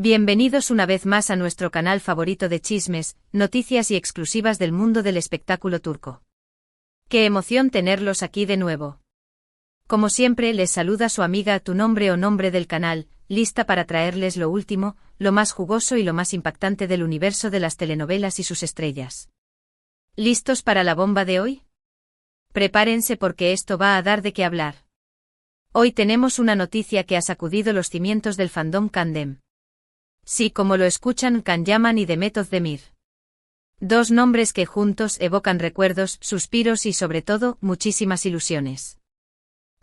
Bienvenidos una vez más a nuestro canal favorito de chismes, noticias y exclusivas del mundo del espectáculo turco. ¡Qué emoción tenerlos aquí de nuevo! Como siempre, les saluda su amiga Tu Nombre o Nombre del canal, lista para traerles lo último, lo más jugoso y lo más impactante del universo de las telenovelas y sus estrellas. ¿Listos para la bomba de hoy? Prepárense porque esto va a dar de qué hablar. Hoy tenemos una noticia que ha sacudido los cimientos del fandom Kandem. Sí, como lo escuchan, Can Yaman y Demet Özdemir. Dos nombres que juntos evocan recuerdos, suspiros y sobre todo, muchísimas ilusiones.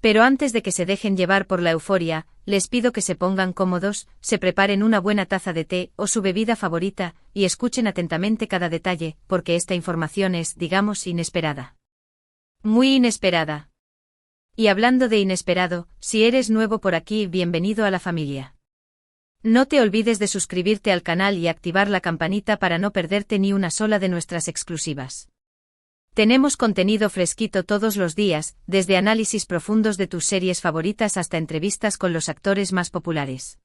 Pero antes de que se dejen llevar por la euforia, les pido que se pongan cómodos, se preparen una buena taza de té o su bebida favorita, y escuchen atentamente cada detalle, porque esta información es, digamos, inesperada. Muy inesperada. Y hablando de inesperado, si eres nuevo por aquí, bienvenido a la familia. No te olvides de suscribirte al canal y activar la campanita para no perderte ni una sola de nuestras exclusivas. Tenemos contenido fresquito todos los días, desde análisis profundos de tus series favoritas hasta entrevistas con los actores más populares.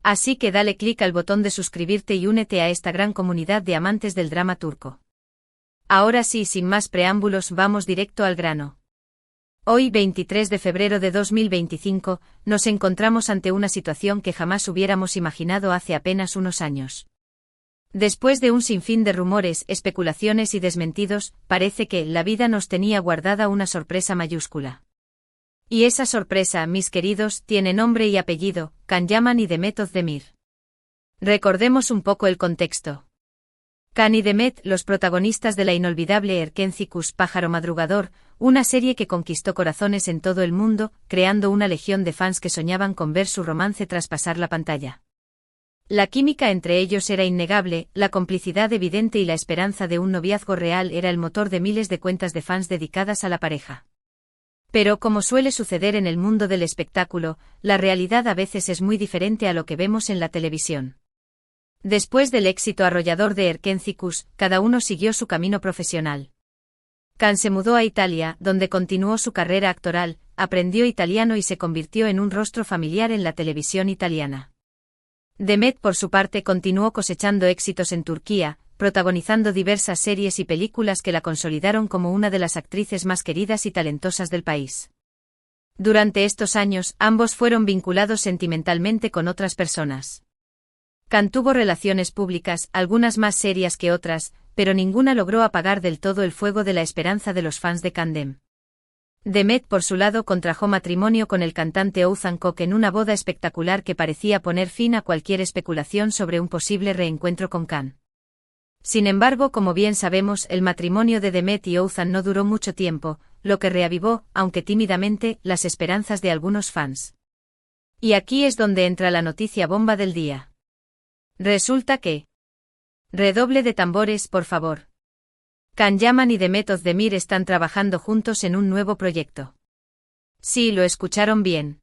Así que dale clic al botón de suscribirte y únete a esta gran comunidad de amantes del drama turco. Ahora sí, sin más preámbulos, vamos directo al grano. Hoy, 23 de febrero de 2025, nos encontramos ante una situación que jamás hubiéramos imaginado hace apenas unos años. Después de un sinfín de rumores, especulaciones y desmentidos, parece que la vida nos tenía guardada una sorpresa mayúscula. Y esa sorpresa, mis queridos, tiene nombre y apellido, Can Yaman y Demet Özdemir. Recordemos un poco el contexto. Can y Demet, los protagonistas de la inolvidable Erkencikus Pájaro Madrugador, una serie que conquistó corazones en todo el mundo, creando una legión de fans que soñaban con ver su romance traspasar la pantalla. La química entre ellos era innegable, la complicidad evidente y la esperanza de un noviazgo real era el motor de miles de cuentas de fans dedicadas a la pareja. Pero como suele suceder en el mundo del espectáculo, la realidad a veces es muy diferente a lo que vemos en la televisión. Después del éxito arrollador de Erkencikus, cada uno siguió su camino profesional. Can se mudó a Italia, donde continuó su carrera actoral, aprendió italiano y se convirtió en un rostro familiar en la televisión italiana. Demet, por su parte, continuó cosechando éxitos en Turquía, protagonizando diversas series y películas que la consolidaron como una de las actrices más queridas y talentosas del país. Durante estos años, ambos fueron vinculados sentimentalmente con otras personas. Can tuvo relaciones públicas, algunas más serias que otras, pero ninguna logró apagar del todo el fuego de la esperanza de los fans de Kandem. Demet, por su lado, contrajo matrimonio con el cantante Oğuzhan Koç en una boda espectacular que parecía poner fin a cualquier especulación sobre un posible reencuentro con Can. Sin embargo, como bien sabemos, el matrimonio de Demet y Oğuzhan no duró mucho tiempo, lo que reavivó, aunque tímidamente, las esperanzas de algunos fans. Y aquí es donde entra la noticia bomba del día. Resulta que... Redoble de tambores, por favor. Can Yaman y Demet Özdemir están trabajando juntos en un nuevo proyecto. Sí, lo escucharon bien.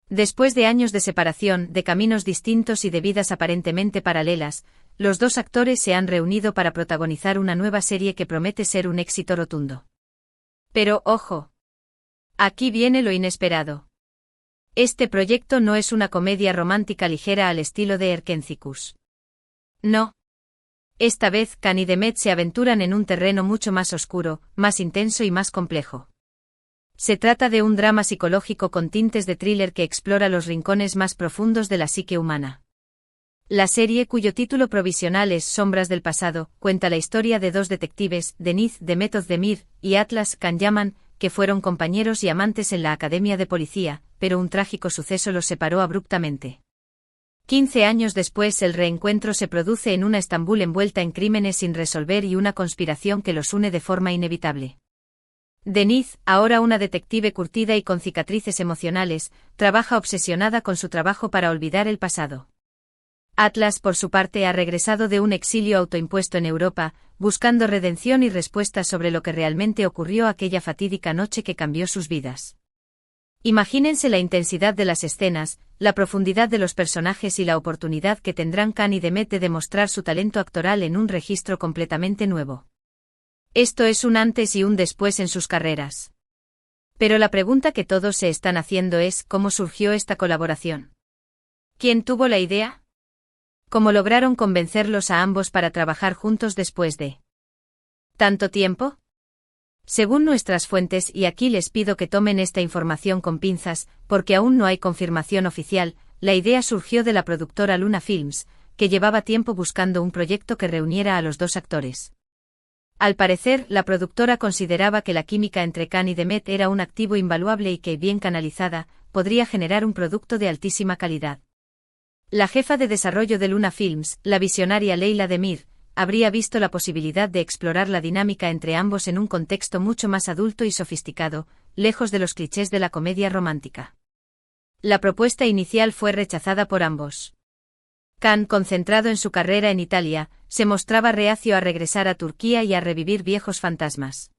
Después de años de separación, de caminos distintos y de vidas aparentemente paralelas, los dos actores se han reunido para protagonizar una nueva serie que promete ser un éxito rotundo. Pero, ojo. Aquí viene lo inesperado. Este proyecto no es una comedia romántica ligera al estilo de Erkencikus. No. Esta vez, Can y Demet se aventuran en un terreno mucho más oscuro, más intenso y más complejo. Se trata de un drama psicológico con tintes de thriller que explora los rincones más profundos de la psique humana. La serie, cuyo título provisional es Sombras del pasado, cuenta la historia de dos detectives, Deniz Demet Özdemir y Atlas Can Yaman, que fueron compañeros y amantes en la academia de policía, pero un trágico suceso los separó abruptamente. 15 años después, el reencuentro se produce en una Estambul envuelta en crímenes sin resolver y una conspiración que los une de forma inevitable. Deniz, ahora una detective curtida y con cicatrices emocionales, trabaja obsesionada con su trabajo para olvidar el pasado. Atlas, por su parte, ha regresado de un exilio autoimpuesto en Europa, buscando redención y respuestas sobre lo que realmente ocurrió aquella fatídica noche que cambió sus vidas. Imagínense la intensidad de las escenas, la profundidad de los personajes y la oportunidad que tendrán Can y Demet de demostrar su talento actoral en un registro completamente nuevo. Esto es un antes y un después en sus carreras. Pero la pregunta que todos se están haciendo es, ¿cómo surgió esta colaboración? ¿Quién tuvo la idea? ¿Cómo lograron convencerlos a ambos para trabajar juntos después de tanto tiempo? Según nuestras fuentes, y aquí les pido que tomen esta información con pinzas, porque aún no hay confirmación oficial, la idea surgió de la productora Luna Films, que llevaba tiempo buscando un proyecto que reuniera a los dos actores. Al parecer, la productora consideraba que la química entre Khan y Demet era un activo invaluable y que, bien canalizada, podría generar un producto de altísima calidad. La jefa de desarrollo de Luna Films, la visionaria Leila Demir, habría visto la posibilidad de explorar la dinámica entre ambos en un contexto mucho más adulto y sofisticado, lejos de los clichés de la comedia romántica. La propuesta inicial fue rechazada por ambos. Khan, concentrado en su carrera en Italia, se mostraba reacio a regresar a Turquía y a revivir viejos fantasmas.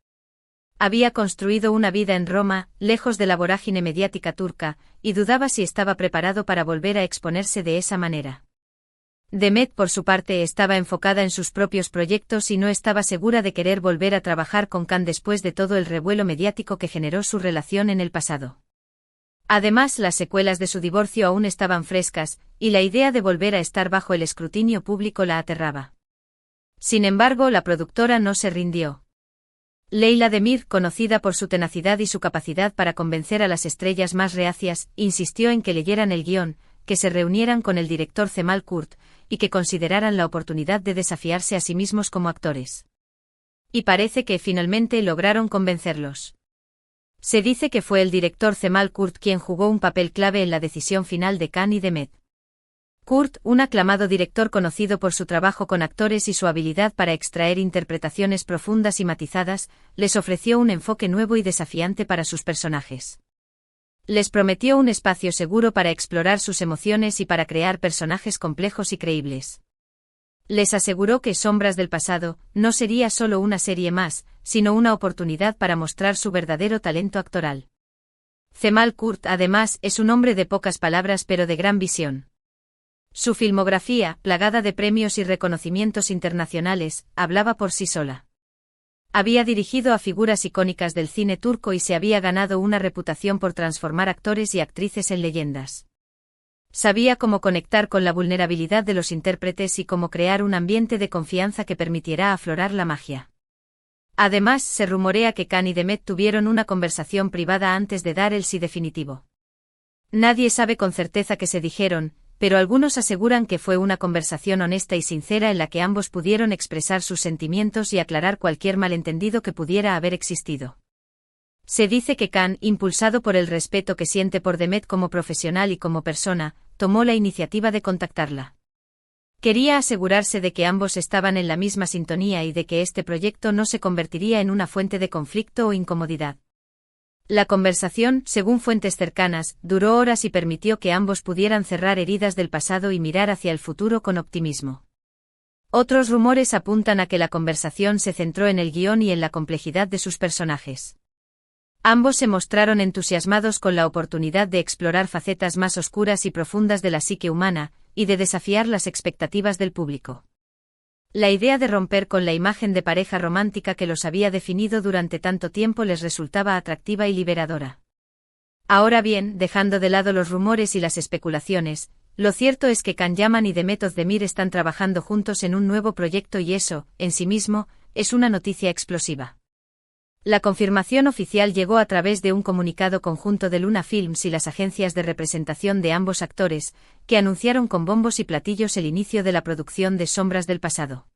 Había construido una vida en Roma, lejos de la vorágine mediática turca, y dudaba si estaba preparado para volver a exponerse de esa manera. Demet, por su parte, estaba enfocada en sus propios proyectos y no estaba segura de querer volver a trabajar con Khan después de todo el revuelo mediático que generó su relación en el pasado. Además, las secuelas de su divorcio aún estaban frescas, y la idea de volver a estar bajo el escrutinio público la aterraba. Sin embargo, la productora no se rindió. Leila Demir, conocida por su tenacidad y su capacidad para convencer a las estrellas más reacias, insistió en que leyeran el guión, que se reunieran con el director Cemal Kurt, y que consideraran la oportunidad de desafiarse a sí mismos como actores. Y parece que finalmente lograron convencerlos. Se dice que fue el director Cemal Kurt quien jugó un papel clave en la decisión final de Khan y Demet. Kurt, un aclamado director conocido por su trabajo con actores y su habilidad para extraer interpretaciones profundas y matizadas, les ofreció un enfoque nuevo y desafiante para sus personajes. Les prometió un espacio seguro para explorar sus emociones y para crear personajes complejos y creíbles. Les aseguró que Sombras del Pasado no sería solo una serie más, sino una oportunidad para mostrar su verdadero talento actoral. Cemal Kurt, además, es un hombre de pocas palabras pero de gran visión. Su filmografía, plagada de premios y reconocimientos internacionales, hablaba por sí sola. Había dirigido a figuras icónicas del cine turco y se había ganado una reputación por transformar actores y actrices en leyendas. Sabía cómo conectar con la vulnerabilidad de los intérpretes y cómo crear un ambiente de confianza que permitiera aflorar la magia. Además, se rumorea que Khan y Demet tuvieron una conversación privada antes de dar el sí definitivo. Nadie sabe con certeza qué se dijeron, pero algunos aseguran que fue una conversación honesta y sincera en la que ambos pudieron expresar sus sentimientos y aclarar cualquier malentendido que pudiera haber existido. Se dice que Khan, impulsado por el respeto que siente por Demet como profesional y como persona, tomó la iniciativa de contactarla. Quería asegurarse de que ambos estaban en la misma sintonía y de que este proyecto no se convertiría en una fuente de conflicto o incomodidad. La conversación, según fuentes cercanas, duró horas y permitió que ambos pudieran cerrar heridas del pasado y mirar hacia el futuro con optimismo. Otros rumores apuntan a que la conversación se centró en el guión y en la complejidad de sus personajes. Ambos se mostraron entusiasmados con la oportunidad de explorar facetas más oscuras y profundas de la psique humana, y de desafiar las expectativas del público. La idea de romper con la imagen de pareja romántica que los había definido durante tanto tiempo les resultaba atractiva y liberadora. Ahora bien, dejando de lado los rumores y las especulaciones, lo cierto es que Can Yaman y Demet Özdemir están trabajando juntos en un nuevo proyecto y eso, en sí mismo, es una noticia explosiva. La confirmación oficial llegó a través de un comunicado conjunto de Luna Films y las agencias de representación de ambos actores, que anunciaron con bombos y platillos el inicio de la producción de Sombras del Pasado.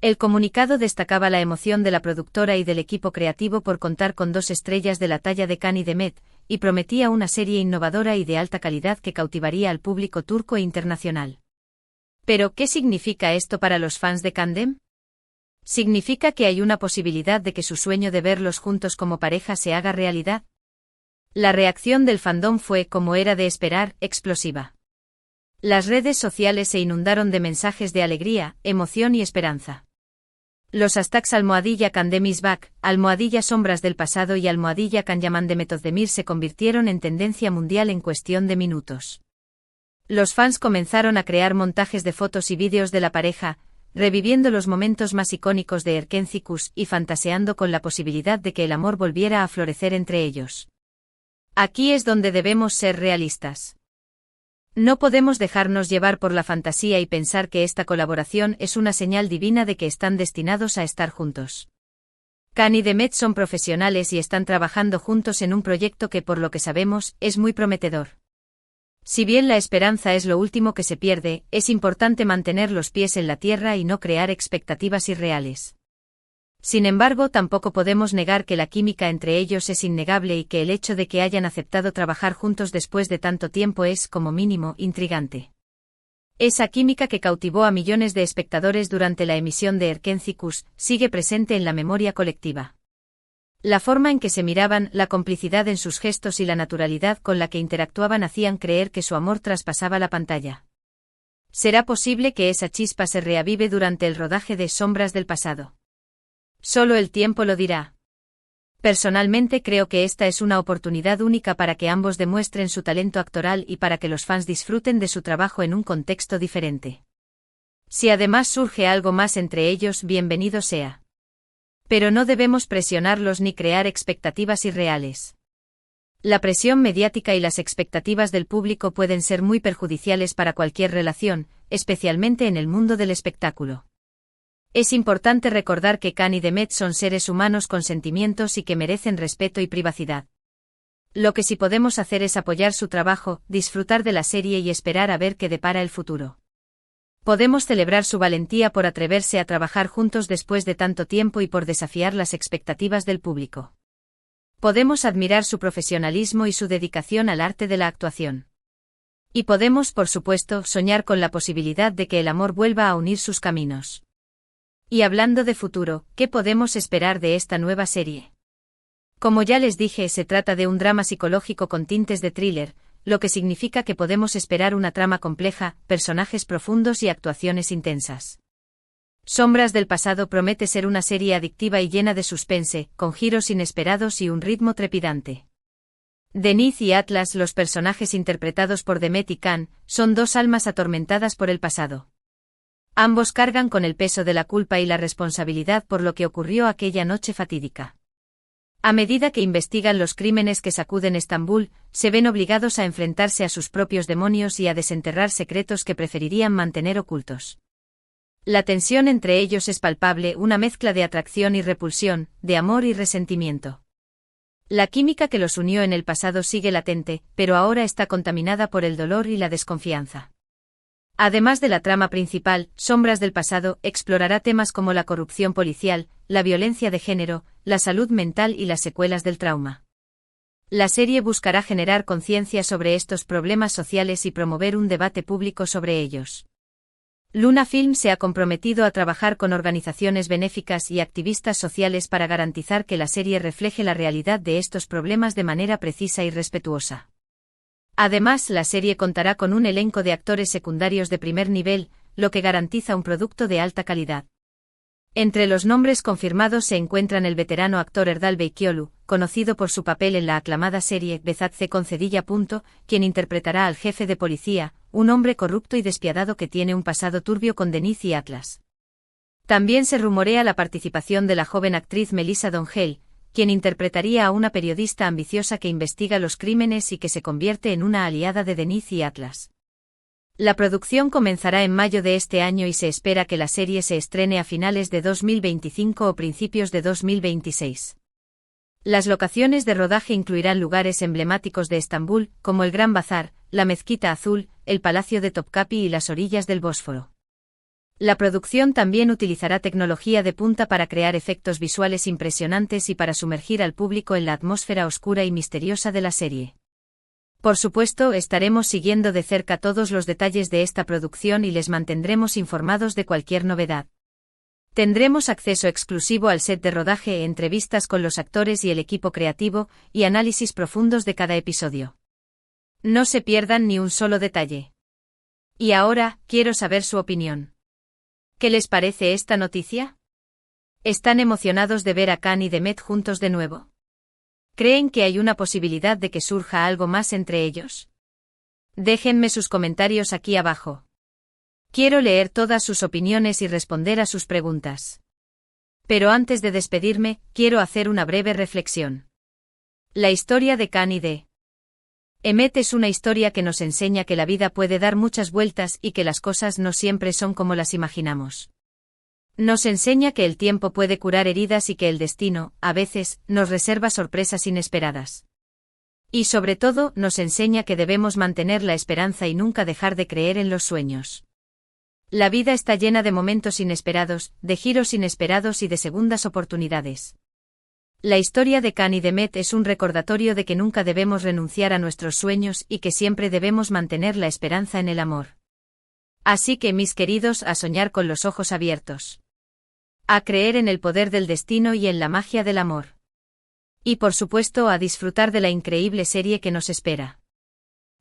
El comunicado destacaba la emoción de la productora y del equipo creativo por contar con dos estrellas de la talla de Can y Demet, y prometía una serie innovadora y de alta calidad que cautivaría al público turco e internacional. Pero, ¿qué significa esto para los fans de Kandem? ¿Significa que hay una posibilidad de que su sueño de verlos juntos como pareja se haga realidad? La reacción del fandom fue, como era de esperar, explosiva. Las redes sociales se inundaron de mensajes de alegría, emoción y esperanza. Los hashtags #Kandem is back, #Sombras del Pasado y #Can Yaman Demet Özdemir se convirtieron en tendencia mundial en cuestión de minutos. Los fans comenzaron a crear montajes de fotos y vídeos de la pareja, reviviendo los momentos más icónicos de Erkencikus y fantaseando con la posibilidad de que el amor volviera a florecer entre ellos. Aquí es donde debemos ser realistas. No podemos dejarnos llevar por la fantasía y pensar que esta colaboración es una señal divina de que están destinados a estar juntos. Khan y Demet son profesionales y están trabajando juntos en un proyecto que, por lo que sabemos, es muy prometedor. Si bien la esperanza es lo último que se pierde, es importante mantener los pies en la tierra y no crear expectativas irreales. Sin embargo, tampoco podemos negar que la química entre ellos es innegable y que el hecho de que hayan aceptado trabajar juntos después de tanto tiempo es, como mínimo, intrigante. Esa química que cautivó a millones de espectadores durante la emisión de Erkencicus sigue presente en la memoria colectiva. La forma en que se miraban, la complicidad en sus gestos y la naturalidad con la que interactuaban hacían creer que su amor traspasaba la pantalla. ¿Será posible que esa chispa se reavive durante el rodaje de Sombras del pasado? Solo el tiempo lo dirá. Personalmente creo que esta es una oportunidad única para que ambos demuestren su talento actoral y para que los fans disfruten de su trabajo en un contexto diferente. Si además surge algo más entre ellos, bienvenido sea. Pero no debemos presionarlos ni crear expectativas irreales. La presión mediática y las expectativas del público pueden ser muy perjudiciales para cualquier relación, especialmente en el mundo del espectáculo. Es importante recordar que Khan y Demet son seres humanos con sentimientos y que merecen respeto y privacidad. Lo que sí podemos hacer es apoyar su trabajo, disfrutar de la serie y esperar a ver qué depara el futuro. Podemos celebrar su valentía por atreverse a trabajar juntos después de tanto tiempo y por desafiar las expectativas del público. Podemos admirar su profesionalismo y su dedicación al arte de la actuación. Y podemos, por supuesto, soñar con la posibilidad de que el amor vuelva a unir sus caminos. Y hablando de futuro, ¿qué podemos esperar de esta nueva serie? Como ya les dije, se trata de un drama psicológico con tintes de thriller, lo que significa que podemos esperar una trama compleja, personajes profundos y actuaciones intensas. Sombras del pasado promete ser una serie adictiva y llena de suspense, con giros inesperados y un ritmo trepidante. Denise y Atlas, los personajes interpretados por Demet y Khan, son dos almas atormentadas por el pasado. Ambos cargan con el peso de la culpa y la responsabilidad por lo que ocurrió aquella noche fatídica. A medida que investigan los crímenes que sacuden Estambul, se ven obligados a enfrentarse a sus propios demonios y a desenterrar secretos que preferirían mantener ocultos. La tensión entre ellos es palpable, una mezcla de atracción y repulsión, de amor y resentimiento. La química que los unió en el pasado sigue latente, pero ahora está contaminada por el dolor y la desconfianza. Además de la trama principal, Sombras del pasado explorará temas como la corrupción policial, la violencia de género, la salud mental y las secuelas del trauma. La serie buscará generar conciencia sobre estos problemas sociales y promover un debate público sobre ellos. Luna Film se ha comprometido a trabajar con organizaciones benéficas y activistas sociales para garantizar que la serie refleje la realidad de estos problemas de manera precisa y respetuosa. Además, la serie contará con un elenco de actores secundarios de primer nivel, lo que garantiza un producto de alta calidad. Entre los nombres confirmados se encuentran el veterano actor Erdal Beikiolu, conocido por su papel en la aclamada serie Bezatze con Cedilla. Quien interpretará al jefe de policía, un hombre corrupto y despiadado que tiene un pasado turbio con Denise y Atlas. También se rumorea la participación de la joven actriz Melissa Dongell, quien interpretaría a una periodista ambiciosa que investiga los crímenes y que se convierte en una aliada de Denise y Atlas. La producción comenzará en mayo de este año y se espera que la serie se estrene a finales de 2025 o principios de 2026. Las locaciones de rodaje incluirán lugares emblemáticos de Estambul, como el Gran Bazar, la Mezquita Azul, el Palacio de Topkapi y las orillas del Bósforo. La producción también utilizará tecnología de punta para crear efectos visuales impresionantes y para sumergir al público en la atmósfera oscura y misteriosa de la serie. Por supuesto, estaremos siguiendo de cerca todos los detalles de esta producción y les mantendremos informados de cualquier novedad. Tendremos acceso exclusivo al set de rodaje, entrevistas con los actores y el equipo creativo, y análisis profundos de cada episodio. No se pierdan ni un solo detalle. Y ahora, quiero saber su opinión. ¿Qué les parece esta noticia? ¿Están emocionados de ver a Khan y Demet juntos de nuevo? ¿Creen que hay una posibilidad de que surja algo más entre ellos? Déjenme sus comentarios aquí abajo. Quiero leer todas sus opiniones y responder a sus preguntas. Pero antes de despedirme, quiero hacer una breve reflexión. La historia de Khan y de Emmet es una historia que nos enseña que la vida puede dar muchas vueltas y que las cosas no siempre son como las imaginamos. Nos enseña que el tiempo puede curar heridas y que el destino, a veces, nos reserva sorpresas inesperadas. Y sobre todo, nos enseña que debemos mantener la esperanza y nunca dejar de creer en los sueños. La vida está llena de momentos inesperados, de giros inesperados y de segundas oportunidades. La historia de Can y de Emmet es un recordatorio de que nunca debemos renunciar a nuestros sueños y que siempre debemos mantener la esperanza en el amor. Así que, mis queridos, a soñar con los ojos abiertos. A creer en el poder del destino y en la magia del amor. Y por supuesto a disfrutar de la increíble serie que nos espera.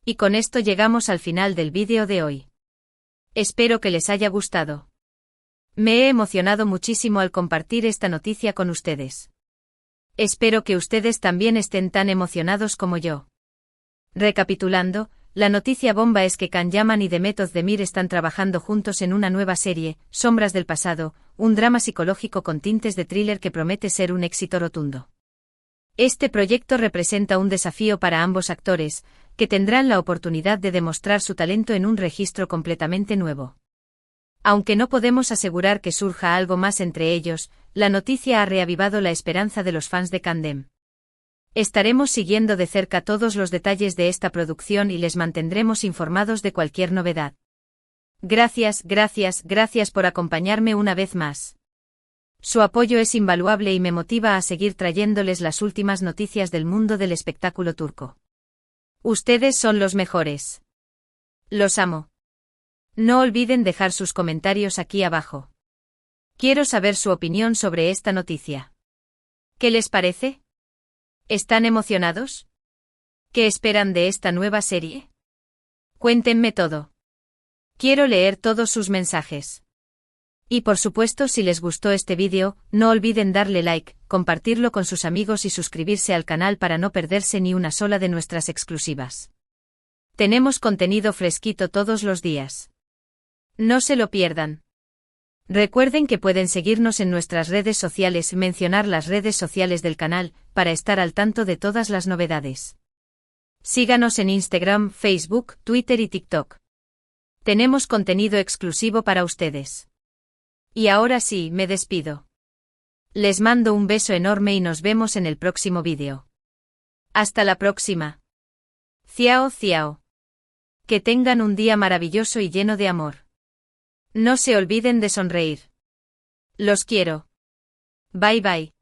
Y con esto llegamos al final del vídeo de hoy. Espero que les haya gustado. Me he emocionado muchísimo al compartir esta noticia con ustedes. Espero que ustedes también estén tan emocionados como yo. Recapitulando, la noticia bomba es que Can Yaman y Demet Özdemir están trabajando juntos en una nueva serie, Sombras del Pasado, un drama psicológico con tintes de thriller que promete ser un éxito rotundo. Este proyecto representa un desafío para ambos actores, que tendrán la oportunidad de demostrar su talento en un registro completamente nuevo. Aunque no podemos asegurar que surja algo más entre ellos, la noticia ha reavivado la esperanza de los fans de Candem. Estaremos siguiendo de cerca todos los detalles de esta producción y les mantendremos informados de cualquier novedad. Gracias por acompañarme una vez más. Su apoyo es invaluable y me motiva a seguir trayéndoles las últimas noticias del mundo del espectáculo turco. Ustedes son los mejores. Los amo. No olviden dejar sus comentarios aquí abajo. Quiero saber su opinión sobre esta noticia. ¿Qué les parece? ¿Están emocionados? ¿Qué esperan de esta nueva serie? Cuéntenme todo. Quiero leer todos sus mensajes. Y por supuesto, si les gustó este vídeo, no olviden darle like, compartirlo con sus amigos y suscribirse al canal para no perderse ni una sola de nuestras exclusivas. Tenemos contenido fresquito todos los días. No se lo pierdan. Recuerden que pueden seguirnos en nuestras redes sociales y mencionar las redes sociales del canal, para estar al tanto de todas las novedades. Síganos en Instagram, Facebook, Twitter y TikTok. Tenemos contenido exclusivo para ustedes. Y ahora sí, me despido. Les mando un beso enorme y nos vemos en el próximo vídeo. Hasta la próxima. Ciao, ciao. Que tengan un día maravilloso y lleno de amor. No se olviden de sonreír. Los quiero. Bye bye.